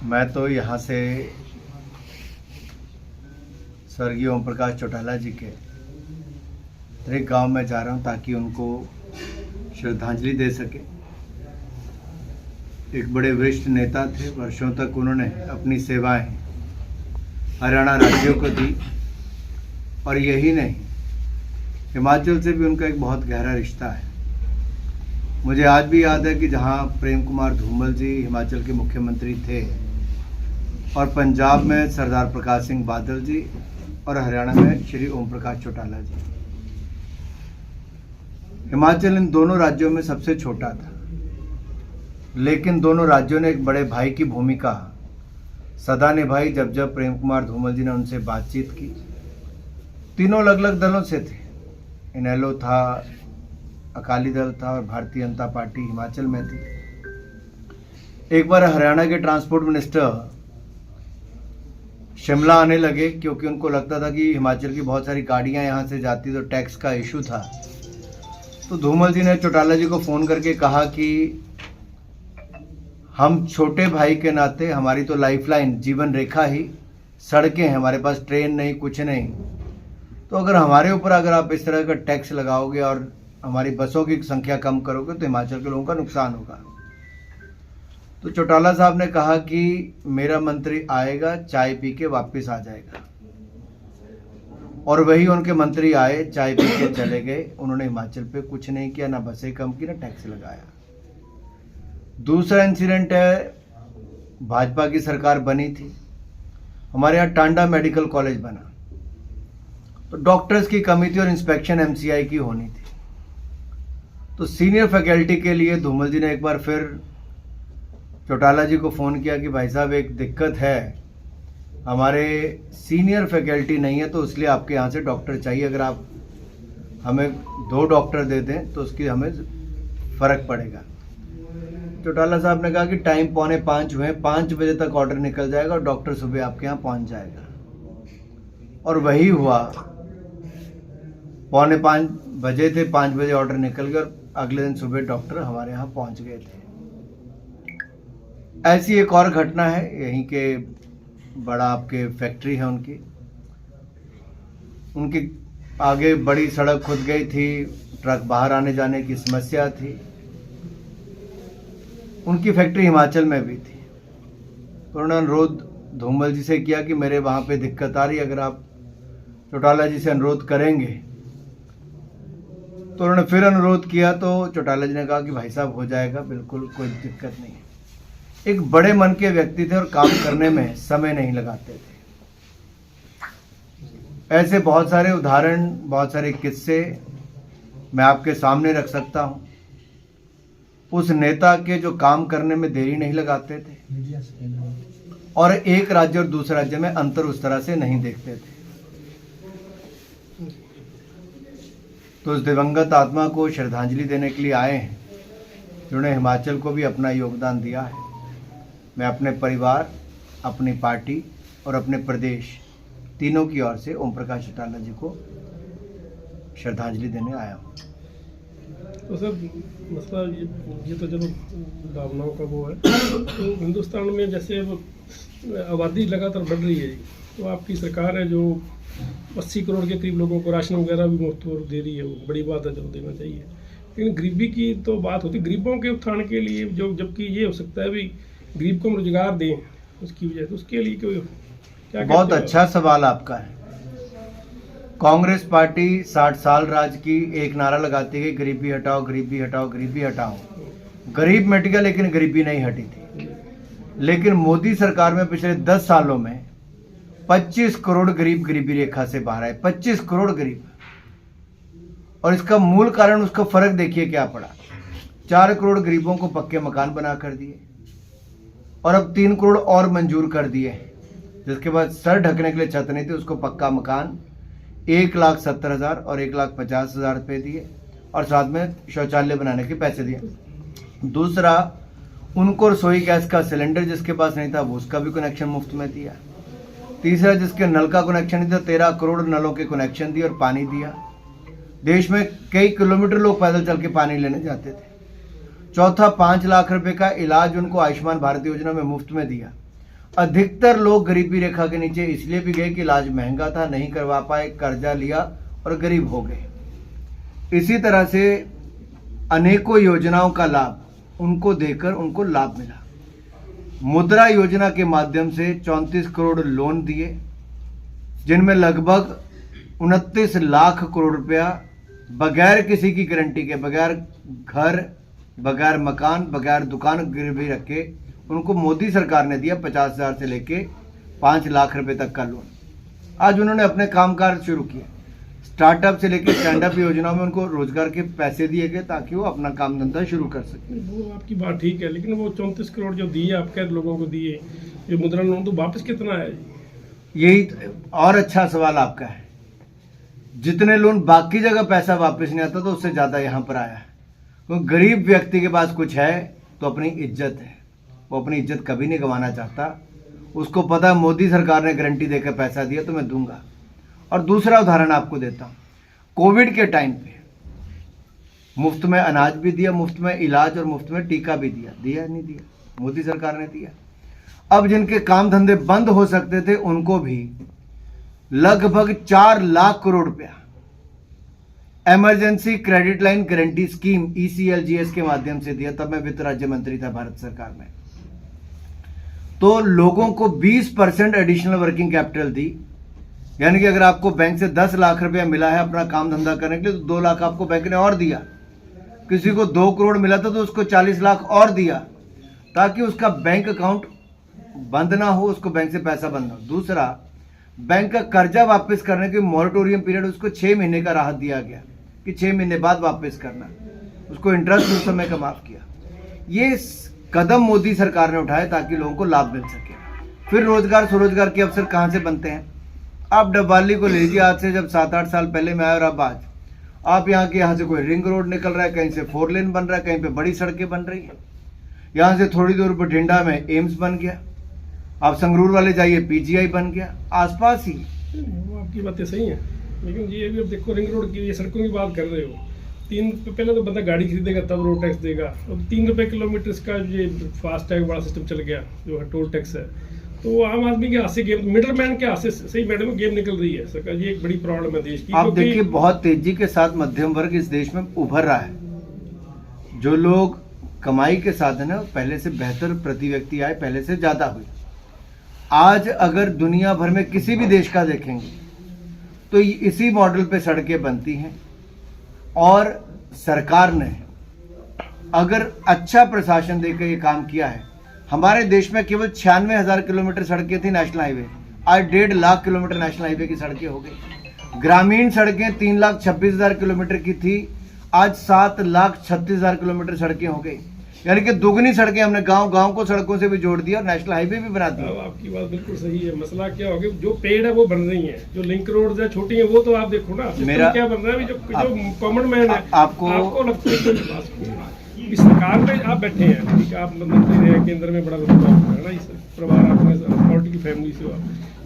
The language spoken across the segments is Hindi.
मैं तो यहाँ से स्वर्गीय ओम प्रकाश चौटाला जी के एक गांव में जा रहा हूँ ताकि उनको श्रद्धांजलि दे सके। एक बड़े वरिष्ठ नेता थे, वर्षों तक उन्होंने अपनी सेवाएं हरियाणा राज्यों को दी और यही नहीं, हिमाचल से भी उनका एक बहुत गहरा रिश्ता है। मुझे आज भी याद है कि जहाँ प्रेम कुमार धूमल जी हिमाचल के मुख्यमंत्री थे और पंजाब में सरदार प्रकाश सिंह बादल जी और हरियाणा में श्री ओम प्रकाश चौटाला जी। हिमाचल इन दोनों राज्यों में सबसे छोटा था, लेकिन दोनों राज्यों ने एक बड़े भाई की भूमिका सदा निभाई। जब जब प्रेम कुमार धूमल जी ने उनसे बातचीत की, तीनों अलग अलग दलों से थे, इनेलो था, अकाली दल था और भारतीय जनता पार्टी हिमाचल में थी। एक बार हरियाणा के ट्रांसपोर्ट मिनिस्टर शिमला आने लगे क्योंकि उनको लगता था कि हिमाचल की बहुत सारी गाड़ियां यहां से जाती, तो टैक्स का इशू था। तो धूमल जी ने चौटाला जी को फ़ोन करके कहा कि हम छोटे भाई के नाते, हमारी तो लाइफलाइन जीवन रेखा ही सड़कें हैं, हमारे पास ट्रेन नहीं, कुछ नहीं, तो अगर हमारे ऊपर अगर आप इस तरह का टैक्स लगाओगे और हमारी बसों की संख्या कम करोगे तो हिमाचल के लोगों का नुकसान होगा। तो चौटाला साहब ने कहा कि मेरा मंत्री आएगा, चाय पी के वापस आ जाएगा। और वही उनके मंत्री आए, चाय पी के चले गए। उन्होंने हिमाचल पे कुछ नहीं किया, ना बसें कम की, ना टैक्स लगाया। दूसरा इंसिडेंट है, भाजपा की सरकार बनी थी, हमारे यहाँ टांडा मेडिकल कॉलेज बना, तो डॉक्टर्स की कमी थी और इंस्पेक्शन एमसीआई की होनी थी। तो सीनियर फैकल्टी के लिए धूमल जी ने एक बार फिर चौटाला जी को फ़ोन किया कि भाई साहब एक दिक्कत है, हमारे सीनियर फैकल्टी नहीं है, तो इसलिए आपके यहाँ से डॉक्टर चाहिए। अगर आप हमें 2 डॉक्टर दे दें तो उसकी हमें फ़र्क पड़ेगा। चौटाला साहब ने कहा कि टाइम 4:45 हुए, 5 बजे तक ऑर्डर निकल जाएगा और डॉक्टर सुबह आपके यहाँ पहुँच जाएगा। और वही हुआ, 4:45 बजे थे, 5 बजे ऑर्डर निकल गया और अगले दिन सुबह डॉक्टर हमारे यहाँ पहुँच गए थे। ऐसी एक और घटना है, यहीं के बड़ा आपके फैक्ट्री है उनकी आगे बड़ी सड़क खुद गई थी, ट्रक बाहर आने जाने की समस्या थी। उनकी फैक्ट्री हिमाचल में भी थी, तो उन्होंने अनुरोध धूमल जी से किया कि मेरे वहाँ पे दिक्कत आ रही है, अगर आप चौटाला जी से अनुरोध करेंगे। तो उन्होंने फिर अनुरोध किया तो चौटाला जी ने कहा कि भाई साहब हो जाएगा, बिल्कुल कोई दिक्कत नहीं है। एक बड़े मन के व्यक्ति थे और काम करने में समय नहीं लगाते थे। ऐसे बहुत सारे उदाहरण, बहुत सारे किस्से मैं आपके सामने रख सकता हूं, उस नेता के जो काम करने में देरी नहीं लगाते थे और एक राज्य और दूसरे राज्य में अंतर उस तरह से नहीं देखते थे। तो उस दिवंगत आत्मा को श्रद्धांजलि देने के लिए आए हैं, जिन्होंने हिमाचल को भी अपना योगदान दिया है। मैं अपने परिवार, अपनी पार्टी और अपने प्रदेश तीनों की ओर से ओम प्रकाश चौटाला जी को श्रद्धांजलि देने आया हूँ। तो सर मसला ये तो चलो भावनाओं का वो है, तो हिंदुस्तान में जैसे अब आबादी लगातार बढ़ रही है, तो आपकी सरकार है जो 80 करोड़ के करीब लोगों को राशन वगैरह भी मुफ्त दे रही है, वो बड़ी बात है, चलो देना चाहिए। लेकिन गरीबी की तो बात होती है, गरीबों के उत्थान के लिए जो, जबकि ये हो सकता है भी गरीब को हम रोजगार दें उसकी वजह, तो उसके लिए क्या बहुत अच्छा सवाल आपका है। कांग्रेस पार्टी 60 साल राज की, एक नारा लगाती है, गरीबी हटाओ, गरीबी हटाओ, गरीबी हटाओ। गरीब मिट गया लेकिन गरीबी नहीं हटी थी। लेकिन मोदी सरकार में पिछले 10 सालों में 25 करोड़ गरीब गरीबी रेखा से बाहर आए, 25 करोड़ गरीब। और इसका मूल कारण, उसका फर्क देखिए क्या पड़ा। 4 करोड़ गरीबों को पक्के मकान बना कर दिए और अब 3 करोड़ और मंजूर कर दिए, जिसके बाद सर ढकने के लिए छत नहीं थी, उसको पक्का मकान 1,70,000 और 1,50,000 रुपये दिए और साथ में शौचालय बनाने के पैसे दिए। दूसरा, उनको रसोई गैस का सिलेंडर जिसके पास नहीं था वो उसका भी कनेक्शन मुफ्त में दिया। तीसरा, जिसके नल का कनेक्शन नहीं था, 13 करोड़ नलों के कनेक्शन दिए और पानी दिया। देश में कई किलोमीटर लोग पैदल चल के पानी लेने जाते थे। चौथा, 5 लाख रुपए का इलाज उनको आयुष्मान भारत योजना में मुफ्त में दिया। अधिकतर लोग गरीबी रेखा के नीचे इसलिए भी गए कि इलाज महंगा था, नहीं करवा पाए, कर्जा लिया और गरीब हो गए। इसी तरह से अनेकों योजनाओं का लाभ उनको देकर उनको लाभ मिला। मुद्रा योजना के माध्यम से 34 करोड़ लोन दिए, जिनमें लगभग 29 लाख करोड़ रुपया बगैर किसी की गारंटी के, बगैर घर, बगैर मकान, बगैर दुकान गिरवी रखे उनको मोदी सरकार ने दिया। 50,000 से लेके 5 लाख रुपए तक का लोन। आज उन्होंने अपने कामकाज शुरू किए। स्टार्टअप से लेकर स्टैंड अप योजनाओं में उनको रोजगार के पैसे दिए गए ताकि वो अपना काम धंधा शुरू कर सके। वो आपकी बात ठीक है, लेकिन वो 34 करोड़ जो दिए आपके लोगों को दिए, ये मुद्रा लोन तो वापस कितना है? यही और अच्छा सवाल आपका है। जितने लोन बाकी जगह पैसा वापस नहीं आता तो उससे ज्यादा यहाँ पर आया है। क्योंकि गरीब व्यक्ति के पास कुछ है तो अपनी इज्जत है, वो अपनी इज्जत कभी नहीं गंवाना चाहता। उसको पता है मोदी सरकार ने गारंटी देकर पैसा दिया तो मैं दूंगा। और दूसरा उदाहरण आपको देता हूँ, कोविड के टाइम पे मुफ्त में अनाज भी दिया, मुफ्त में इलाज और मुफ्त में टीका भी दिया। दिया नहीं दिया? मोदी सरकार ने दिया। अब जिनके काम धंधे बंद हो सकते थे उनको भी लगभग 4 लाख करोड़ रुपया emergency credit line guarantee scheme ECLGS के माध्यम से दिया। तब मैं वित्त राज्य मंत्री था भारत सरकार में। तो लोगों को 20% एडिशनल वर्किंग कैपिटल दी, यानी कि अगर आपको बैंक से 10 लाख रुपया मिला है अपना काम धंधा करने के लिए तो 2 लाख आपको बैंक ने और दिया। किसी को 2 करोड़ मिला था तो उसको 40 लाख और दिया ताकि उसका बैंक अकाउंट बंद ना हो, उसको बैंक से पैसा बंद ना हो। दूसरा, बैंक का कर्जा वापस करने के मॉरिटोरियम पीरियड उसको 6 महीने का राहत दिया गया कि 6 महीने बाद वापस करना, उसको इंटरेस्ट उस समय का माफ किया। ये कदम मोदी सरकार ने उठाए ताकि लोगों को लाभ मिल सके। फिर रोजगार स्वरोजगार के अवसर कहां से बनते हैं? आप डब्बाली को ले लीजिए। आज से जब 7-8 साल पहले मैं आया और अब आज आप यहाँ से कोई रिंग रोड निकल रहा है, कहीं से 4 लेन बन रहा है, कहीं पे बड़ी सड़कें बन रही है। यहाँ से थोड़ी दूर पर ढिंडा में एम्स बन गया, आप संगरूर वाले जाइए PGI बन गया, आसपास ही। वो आपकी बातें सही हैं, लेकिन ये भी अब देखो रिंग रोड की, ये सड़कों की बात कर रहे हो। 3 पहले तो बंदा गाड़ी खरीदेगा तब रोड टैक्स देगा। अब 3 रुपये किलोमीटर का ये फास्ट टैग बड़ा सिस्टम चल गया जो है टोल टैक्स है। तो आम आदमी के हाथ से गेम, मिडल मैन के हाथ से सही मैडम गेम निकल रही है सरकार। ये एक बड़ी प्रॉब्लम है देश की। आप देखिए बहुत तेजी के साथ मध्यम वर्ग इस देश में उभर रहा है। जो लोग कमाई के साधन है पहले से बेहतर प्रति व्यक्ति आए, पहले से ज्यादा हुई। आज अगर दुनिया भर में किसी भी देश का देखेंगे तो इसी मॉडल पे सड़कें बनती हैं। और सरकार ने अगर अच्छा प्रशासन देकर ये काम किया है। हमारे देश में केवल 96,000 किलोमीटर सड़कें थी नेशनल हाईवे, आज 1.5 लाख किलोमीटर नेशनल हाईवे की सड़कें हो गई। ग्रामीण सड़कें 3,26,000 किलोमीटर की थी, आज 7,36,000 किलोमीटर सड़कें हो गई। यानी कि दुगनी सड़कें हमने गांव को सड़कों से भी जोड़ दिया और नेशनल हाईवे भी बना दिया। आपकी बात बिल्कुल सही है। मसला क्या हो गया, जो पेड़ है वो बन रही है, जो लिंक रोड है छोटी है वो तो आप देखो ना मेरा क्या बन रहा है। जो कॉमन मैन है आपको लगता है इस सरकार में आप बैठे हैं, ठीक है, आप मंत्री रहे केंद्र में, बड़ा है ना, इस परिवार आपने पॉलिटिकल फैमिली से हो,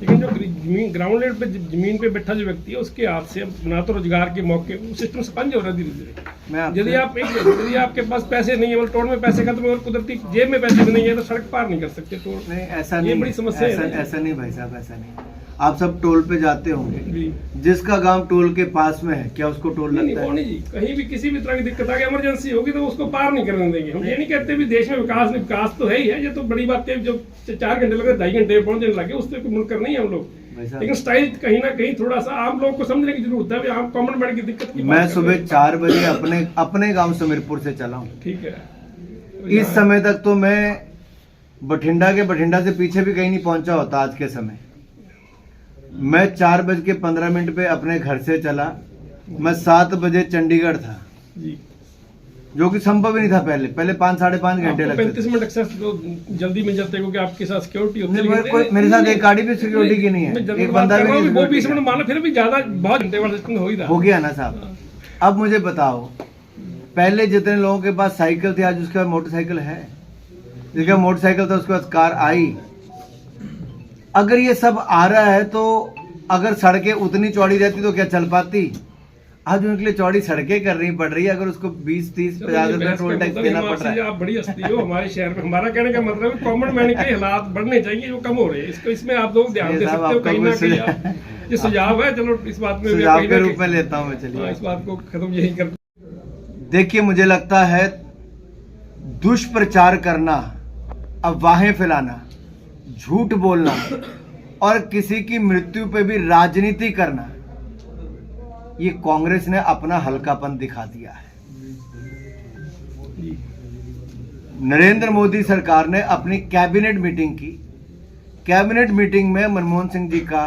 लेकिन जो जमीन ग्राउंड लेवल पे जमीन पे बैठा जो व्यक्ति है उसके हाथ से ना तो रोजगार के मौके, सिस्टम स्पंज हो रहा है धीरे धीरे। यदि आपके पास पैसे नहीं है, मतलब टोल में पैसे खत्म और कुदरती जेब में पैसे नहीं है तो सड़क पार नहीं कर सकते। तो नहीं, ऐसा नहीं, बड़ी समस्या है। ऐसा नहीं भाई साहब, ऐसा नहीं। आप सब टोल पे जाते होंगे, जिसका गांव टोल के पास में है क्या उसको टोल लगता है? नहीं जी, कहीं भी किसी भी तरह की दिक्कत आ गई, इमरजेंसी होगी तो उसको पार नहीं करने देंगे। हम ये नहीं कहते भी देश में विकास नहीं, विकास तो है ही है। ये तो बड़ी बात है, जो 4 घंटे लगे 2.5 घंटे पहुंचने लगे उससे कोई मुनकर नहीं है हम लोग। लेकिन स्टाइल कहीं ना कहीं थोड़ा सा आम लोगों को समझने की जरूरत है। आम कॉमन मैन की दिक्कत की मैं सुबह 4 बजे अपने गांव समीरपुर से चला हूँ, ठीक है। इस समय तक तो मैं बठिंडा से पीछे भी कहीं नहीं पहुंचा होता। आज के समय मैं 4:15 पे अपने घर से चला, मैं 7 बजे चंडीगढ़ था जी, जो कि संभव ही नहीं था। पहले 5-5.5 घंटे लगते। 35 मिनट एक्सेस तो जल्दी मिल जाते हैं क्योंकि आपके साथ सिक्योरिटी होती है। मेरे साथ एक गाड़ी भी सिक्योरिटी की नहीं है, एक बंदा भी नहीं। वो 20 मिनट मानो फिर भी ज्यादा बहुत घंटे वाला सिस्टम हो ही रहा। हो गया ना साहब। अब मुझे बताओ, पहले जितने लोगों के पास साइकिल थी आज उसके पास मोटरसाइकिल है, जिसका मोटरसाइकिल था उसके पास कार आई। अगर ये सब आ रहा है तो अगर सड़कें उतनी चौड़ी रहती तो क्या चल पाती? आज उनके लिए चौड़ी सड़कें करनी पड़ रही है, अगर उसको 20, 30, 50 रुपया टोल टैक्स देना पड़ रहा है। आप बड़ी हस्ती हो हमारे शहर में, हमारा कहने का मतलब है कॉमन मैन के हालात बढ़ने चाहिए जो कम हो रहे हैं, इसको इसमें आप लोग ध्यान दे सकते हो कहीं ना कहीं। ये सुझाव है, चलो इस बात में सुझाव के रूप में लेता हूँ मैं। चलिए इस बात को खत्म यही कर। देखिए, मुझे लगता है दुष्प्रचार करना, अफवाहें फैलाना, झूठ बोलना और किसी की मृत्यु पे भी राजनीति करना, ये कांग्रेस ने अपना हल्कापन दिखा दिया है। नरेंद्र मोदी सरकार ने अपनी कैबिनेट मीटिंग की। कैबिनेट मीटिंग में मनमोहन सिंह जी का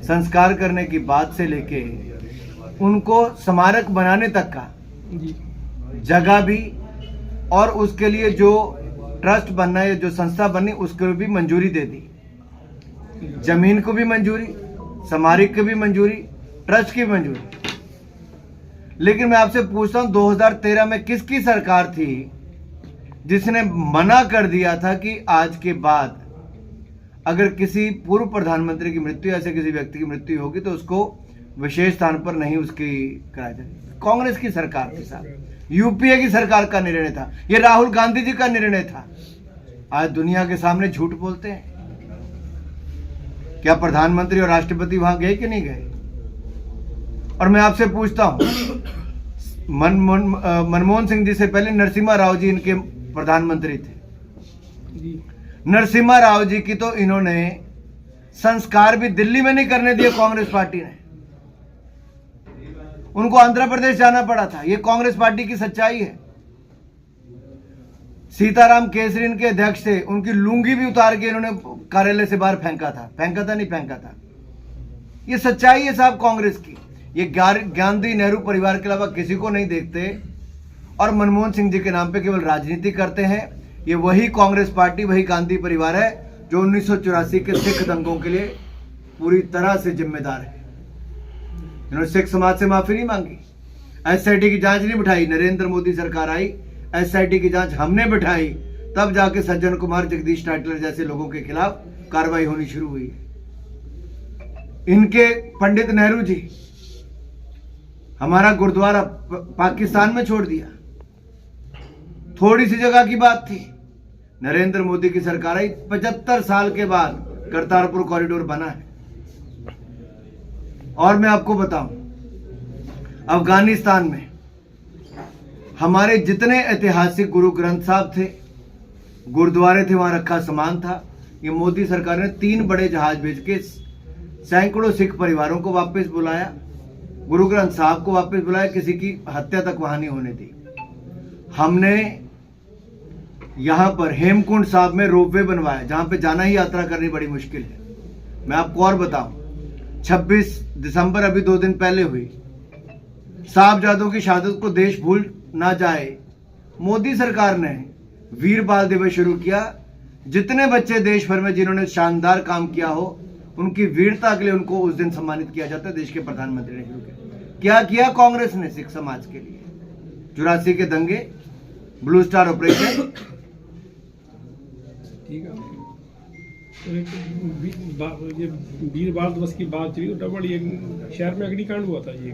संस्कार करने की बात से लेके उनको स्मारक बनाने तक का जगह भी और उसके लिए जो ट्रस्ट बनना है, जो संस्था बननी, उसको भी मंजूरी दे दी। जमीन को भी मंजूरी, स्मारक को भी मंजूरी, ट्रस्ट की मंजूरी। लेकिन मैं आपसे पूछता हूं, 2013 में किसकी सरकार थी जिसने मना कर दिया था कि आज के बाद अगर किसी पूर्व प्रधानमंत्री की मृत्यु, ऐसे किसी व्यक्ति की मृत्यु होगी तो उसको विशेष स्थान पर नहीं उसकी कराया जाए? कांग्रेस की सरकार थी साहब, यूपीए की सरकार का निर्णय था, ये राहुल गांधी जी का निर्णय था। आज दुनिया के सामने झूठ बोलते हैं। क्या प्रधानमंत्री और राष्ट्रपति वहां गए कि नहीं गए? और मैं आपसे पूछता हूं, मनमोहन सिंह जी से पहले नरसिम्हा राव जी इनके प्रधानमंत्री थे। नरसिम्हा राव जी की तो इन्होंने संस्कार भी दिल्ली में नहीं करने दिए कांग्रेस पार्टी ने, उनको आंध्र प्रदेश जाना पड़ा था। ये कांग्रेस पार्टी की सच्चाई है। सीताराम केसरी इनके अध्यक्ष थे, उनकी लुंगी भी उतार के इन्होंने कार्यालय से बाहर फेंका था, नहीं फेंका था। ये सच्चाई है साहब कांग्रेस की। ये गांधी नेहरू परिवार के अलावा किसी को नहीं देखते और मनमोहन सिंह जी के नाम पे केवल राजनीति करते हैं। ये वही कांग्रेस पार्टी, वही गांधी परिवार है जो 1984 के सिख दंगों के लिए पूरी तरह से जिम्मेदार है। इन्होंने सिख समाज से माफी नहीं मांगी, एसआईटी की जांच नहीं बिठाई। नरेंद्र मोदी सरकार आई, एसआईटी की जांच हमने बिठाई, तब जाके सज्जन कुमार, जगदीश टाइटलर जैसे लोगों के खिलाफ कार्रवाई होनी शुरू हुई है। इनके पंडित नेहरू जी हमारा गुरुद्वारा पाकिस्तान में छोड़ दिया, थोड़ी सी जगह की बात थी। नरेंद्र मोदी की सरकार आई, 75 साल के बाद करतारपुर कॉरिडोर बना है। और मैं आपको बताऊं, अफगानिस्तान में हमारे जितने ऐतिहासिक गुरु ग्रंथ साहब थे, गुरुद्वारे थे, वहां रखा सामान था, ये मोदी सरकार ने 3 बड़े जहाज भेज के सैकड़ों सिख परिवारों को वापस बुलाया, गुरु ग्रंथ साहब को वापस बुलाया, किसी की हत्या तक वहां नहीं होने दी। हमने यहां पर हेमकुंड साहब में रोपवे बनवाया, जहां पे जाना ही यात्रा करनी बड़ी मुश्किल है। मैं आपको और बताऊं, 26 दिसंबर अभी 2 दिन पहले हुई, साहबजादों की शहादत को देश भूल ना जाए, मोदी सरकार ने वीर बाल दिवस शुरू किया। जितने बच्चे देश भर में जिन्होंने शानदार काम किया हो, उनकी वीरता के लिए उनको उस दिन सम्मानित किया जाता है। देश के प्रधानमंत्री ने शुरू किया। क्या किया कांग्रेस ने सिख समाज के लिए? 84 के दंगे, ब्लू स्टार ऑपरेशन। ठीक है, ये वीर बाल दिवस की बात हुई तो डबल, ये शहर में अग्निकांड हुआ था। ये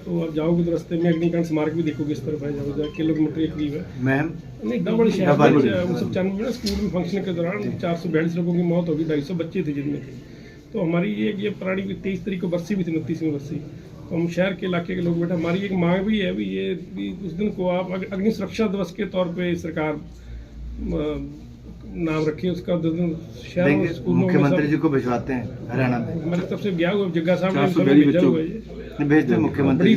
तो आप जाओगे तो रास्ते में अग्निकांड स्मारक भी देखोगे, इस तरफ है, जाओगे किलोमीटर के करीब है मैम। नहीं, डबल शहर में 1995 में स्कूल में फंक्शन के दौरान 442 लोगों की मौत होगी, 250 बच्चे थे जिनमें थे। तो हमारी ये पुरानी 23 तारीख को बरसी भी थी, 29वीं बरसी। तो हम शहर के इलाके के लोग बैठे, हमारी एक मांग भी है भी ये भी उस दिन को आप अग्नि सुरक्षा दिवस के तौर पे सरकार नाम रखिए उसका। शहर में स्कूलों में मुख्यमंत्री जी को भिजवाते हैं हरियाणा में। हमारी तरफ से गया हुआ जग्गा साहब ने भेजा हुआ है, भेज दे मुख्यमंत्री।